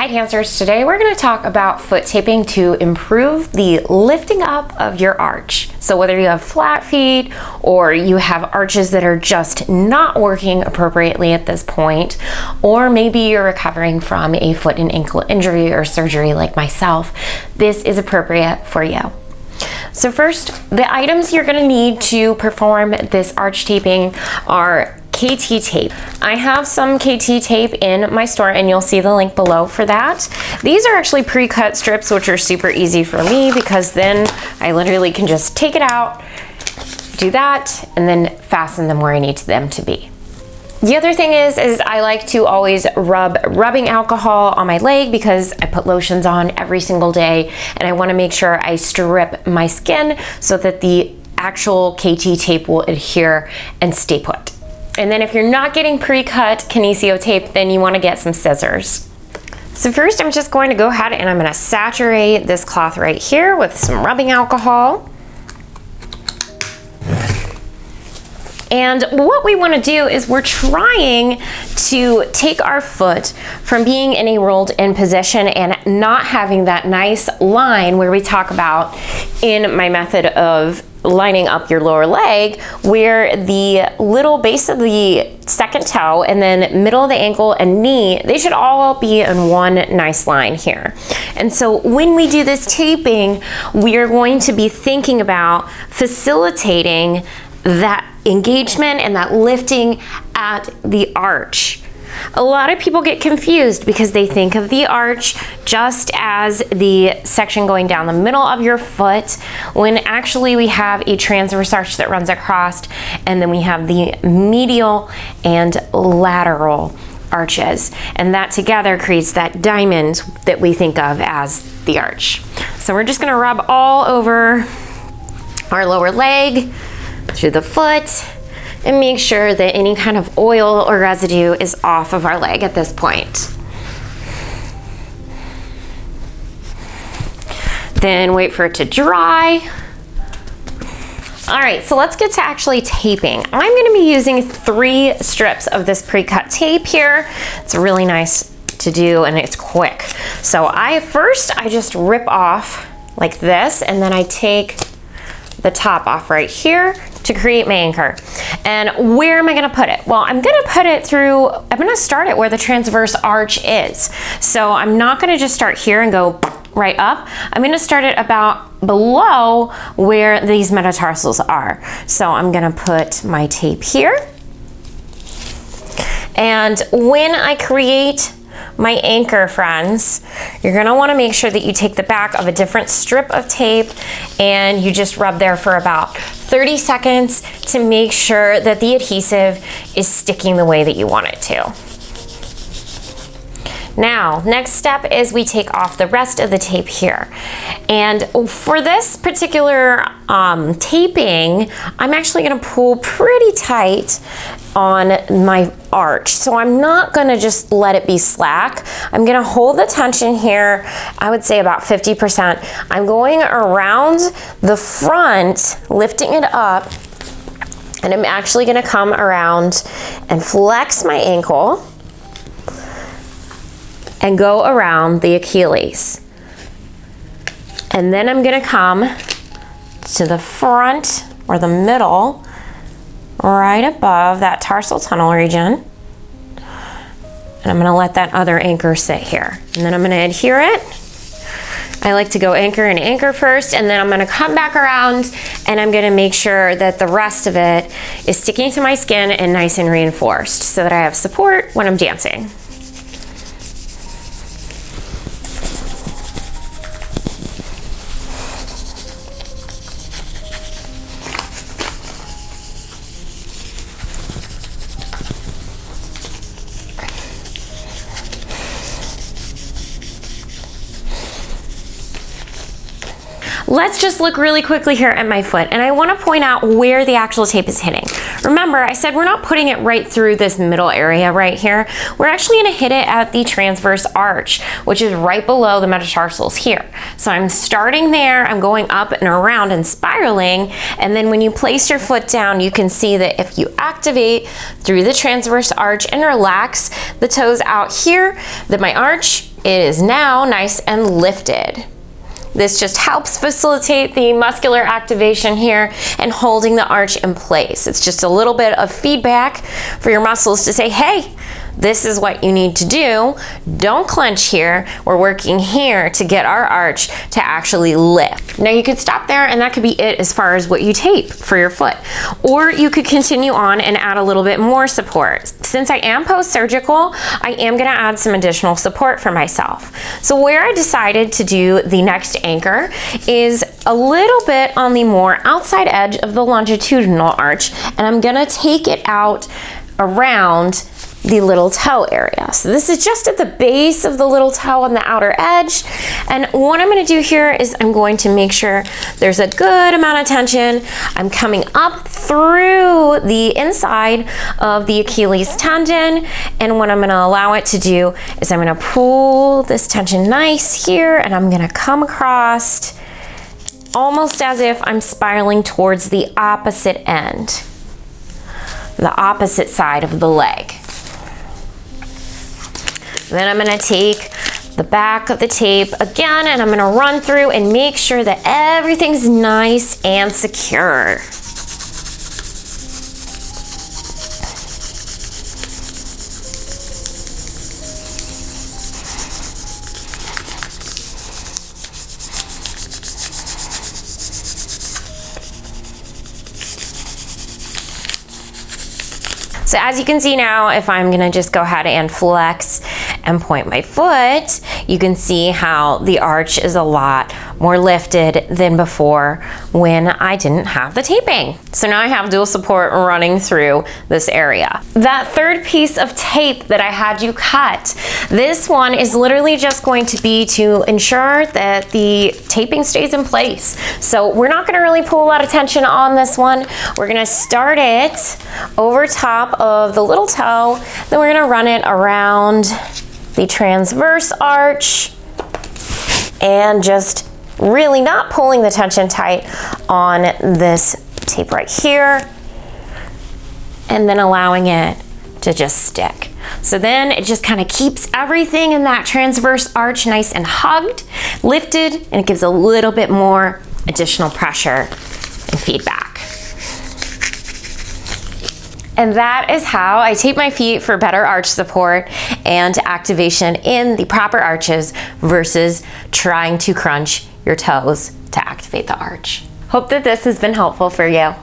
Hi dancers, today we're going to talk about foot taping to improve the lifting up of your arch. So whether you have flat feet or you have arches that are just not working appropriately at this point, or maybe you're recovering from a foot and ankle injury or surgery like myself, this is appropriate for you. So first, the items you're going to need to perform this arch taping are KT tape. I have some KT tape in my store and you'll see the link below for that. These are actually pre-cut strips, which are super easy for me because then I literally can just take it out, do that, and then fasten them where I need them to be. The other thing is I like to always rub rubbing alcohol on my leg because I put lotions on every single day and I want to make sure I strip my skin so that the actual KT tape will adhere and stay put. And then if you're not getting pre-cut kinesio tape, then you want to get some scissors. So first I'm just going to go ahead and I'm going to saturate this cloth right here with some rubbing alcohol. And what we want to do is we're trying to take our foot from being in a rolled in position and not having that nice line where we talk about in my method of lining up your lower leg, where the little base of the second toe and then middle of the ankle and knee, they should all be in one nice line here. And so when we do this taping, we are going to be thinking about facilitating that engagement and that lifting at the arch. A lot of people get confused because they think of the arch just as the section going down the middle of your foot, when actually we have a transverse arch that runs across, and then we have the medial and lateral arches, and that together creates that diamond that we think of as the arch. So we're just going to rub all over our lower leg, through the foot, and make sure that any kind of oil or residue is off of our leg at this point. Then wait for it to dry. All right, so let's get to actually taping. I'm going to be using 3 strips of this pre-cut tape here. It's really nice to do and it's quick. So I just rip off like this, and then I take the top off right here to create my anchor. And where am I gonna put it? Well, I'm gonna start it where the transverse arch is. So I'm not gonna just start here and go right up. I'm gonna start it about below where these metatarsals are. So I'm gonna put my tape here. And when I create my anchor, friends, you're going to want to make sure that you take the back of a different strip of tape and you just rub there for about 30 seconds to make sure that the adhesive is sticking the way that you want it to. Now, next step is we take off the rest of the tape here. And for this particular taping, I'm actually going to pull pretty tight on my arch. So I'm not going to just let it be slack. I'm going to hold the tension here, I would say about 50%. I'm going around the front, lifting it up, and I'm actually going to come around and flex my ankle and go around the Achilles. And then I'm gonna come to the front or the middle, right above that tarsal tunnel region. And I'm gonna let that other anchor sit here. And then I'm gonna adhere it. I like to go anchor and anchor first, and then I'm gonna come back around and I'm gonna make sure that the rest of it is sticking to my skin and nice and reinforced so that I have support when I'm dancing. Let's just look really quickly here at my foot, and I want to point out where the actual tape is hitting. Remember, I said we're not putting it right through this middle area right here. We're actually going to hit it at the transverse arch, which is right below the metatarsals here. So I'm starting there, I'm going up and around and spiraling, and then when you place your foot down, you can see that if you activate through the transverse arch and relax the toes out here, that my arch it is now nice and lifted. This just helps facilitate the muscular activation here and holding the arch in place. It's just a little bit of feedback for your muscles to say, hey, this is what you need to do. Don't clench here. We're working here to get our arch to actually lift. Now you could stop there and that could be it as far as what you tape for your foot. Or you could continue on and add a little bit more support. Since I am post-surgical, I am gonna add some additional support for myself. So where I decided to do the next anchor is a little bit on the more outside edge of the longitudinal arch, and I'm gonna take it out around the little toe area. So this is just at the base of the little toe on the outer edge. And what I'm gonna do here is I'm going to make sure there's a good amount of tension. I'm coming up through the inside of the Achilles tendon. And what I'm gonna allow it to do is I'm gonna pull this tension nice here, and I'm gonna come across almost as if I'm spiraling towards the opposite end, the opposite side of the leg. Then I'm gonna take the back of the tape again, and I'm gonna run through and make sure that everything's nice and secure. So as you can see now, if I'm gonna just go ahead and flex and point my foot, you can see how the arch is a lot more lifted than before when I didn't have the taping. So now I have dual support running through this area. That third piece of tape that I had you cut, this one is literally just going to be to ensure that the taping stays in place. So we're not gonna really pull a lot of tension on this one. We're gonna start it over top of the little toe, then we're gonna run it around the transverse arch and just really not pulling the tension tight on this tape right here, and then allowing it to just stick. So then it just kind of keeps everything in that transverse arch nice and hugged, lifted, and it gives a little bit more additional pressure and feedback. And that is how I tape my feet for better arch support and activation in the proper arches versus trying to crunch your toes to activate the arch. Hope that this has been helpful for you.